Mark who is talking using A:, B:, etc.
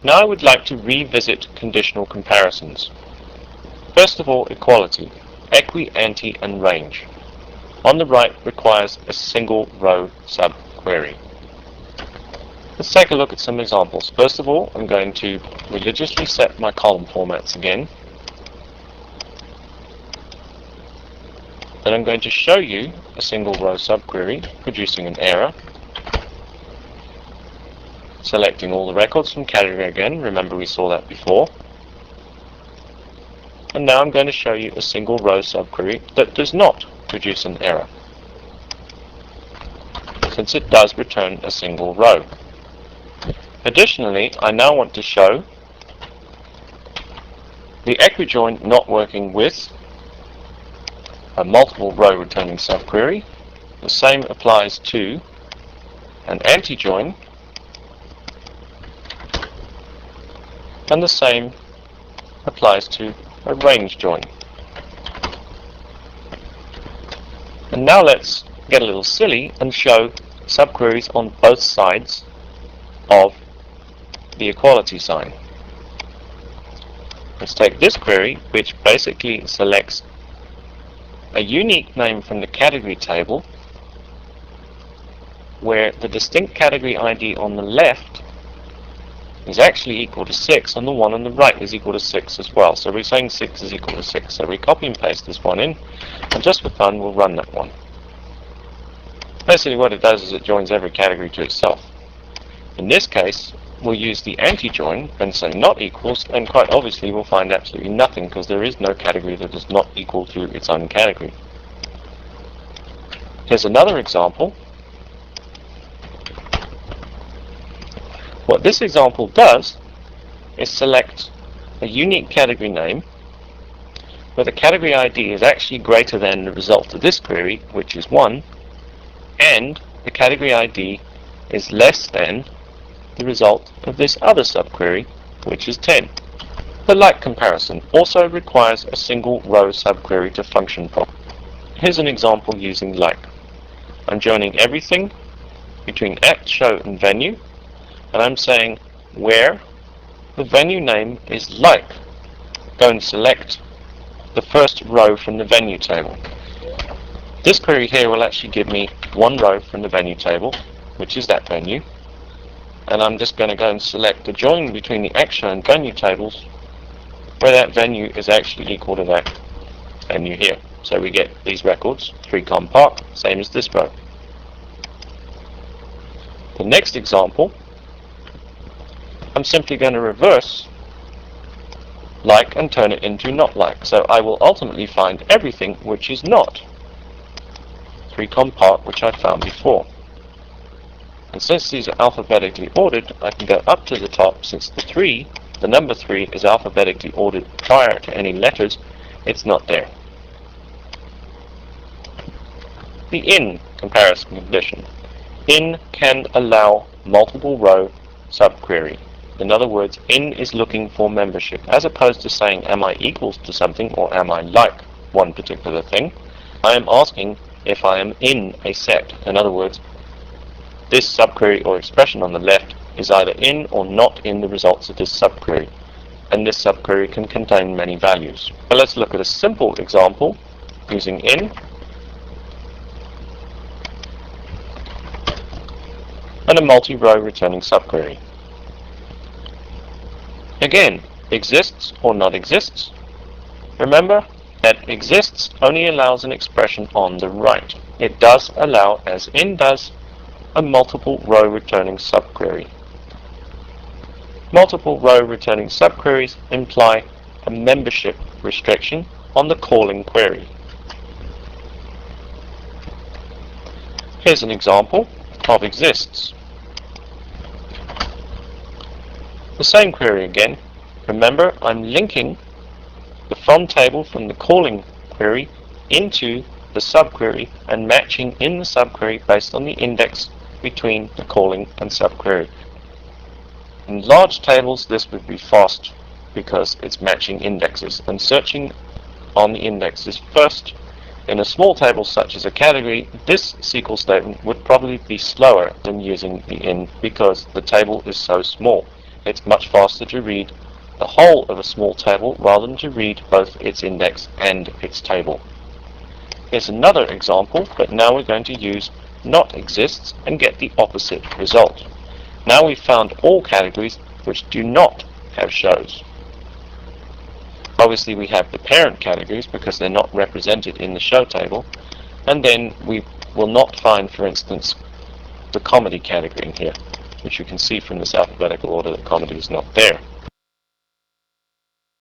A: Now I would like to revisit conditional comparisons. First of all, equality, equi, ante, and range. On the right requires a single row subquery. Let's take a look at some examples. First of all, I'm going to religiously set my column formats again. Then I'm going to show you a single row subquery producing an error. Selecting all the records from category again, remember we saw that before. And now I'm going to show you a single row subquery that does not produce an error, since it does return a single row. Additionally, I now want to show the equijoin not working with a multiple row returning subquery. The same applies to an anti-join, and the same applies to a range join. And now let's get a little silly and show subqueries on both sides of the equality sign. Let's take this query, which basically selects a unique name from the category table, where the distinct category ID on the left is actually equal to 6, and the one on the right is equal to 6 as well. So we're saying 6 is equal to 6. So we copy and paste this one in, and just for fun, we'll run that one. Basically what it does is it joins every category to itself. In this case, we'll use the anti-join and say not equals, and quite obviously we'll find absolutely nothing because there is no category that is not equal to its own category. Here's another example. What this example does is select a unique category name where the category ID is actually greater than the result of this query, which is 1, and the category ID is less than the result of this other subquery, which is 10. The like comparison also requires a single row subquery to function properly. Here's an example using like. I'm joining everything between act, show, and venue, and I'm saying where the venue name is like. Go and select the first row from the venue table. This query here will actually give me one row from the venue table, which is that venue, and I'm just going to go and select the join between the act, show, and venue tables where that venue is actually equal to that venue here. So we get these records, 3 Park, same as this row. The next example, I'm simply going to reverse like and turn it into not like. So I will ultimately find everything which is not 3 Park, which I found before. And since these are alphabetically ordered, I can go up to the top. Since the number 3 is alphabetically ordered prior to any letters, it's not there. The in comparison condition. In can allow multiple row subquery. In other words, in is looking for membership, as opposed to saying am I equals to something or am I like one particular thing. I am asking if I am in a set. In other words, this subquery or expression on the left is either in or not in the results of this subquery, and this subquery can contain many values. But let's look at a simple example using in and a multi-row returning subquery. Again, exists or not exists. Remember that exists only allows an expression on the right. It does allow, as in does, a multiple row returning subquery. Multiple row returning subqueries imply a membership restriction on the calling query. Here's an example of exists. The same query again. Remember, I'm linking the from table from the calling query into the subquery and matching in the subquery based on the index between the calling and subquery. In large tables this would be fast because it's matching indexes and searching on the indexes first. In a small table such as a category, this SQL statement would probably be slower than using the in because the table is so small. it's much faster to read the whole of a small table rather than to read both its index and its table. Here's another example, but now we're going to use not exists and get the opposite result. Now we've found all categories which do not have shows. Obviously we have the parent categories because they're not represented in the show table, and then we will not find, for instance, the comedy category in here, which you can see from this alphabetical order that comedy is not there.